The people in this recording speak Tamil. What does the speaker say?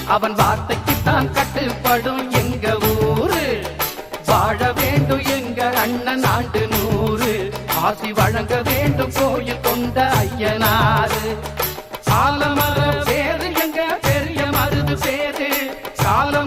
அவன் வார்த்தைக்குத்தான் கட்டுப்படும் எங்க ஊரு. வாழ வேண்டும் எங்க அண்ணன் ஆண்டு 100. ஆசி வழங்க வேண்டும் கோயில் கொண்ட ஐயனாரு. காலமர பேரு எங்க பெரிய மருது பேரு. கால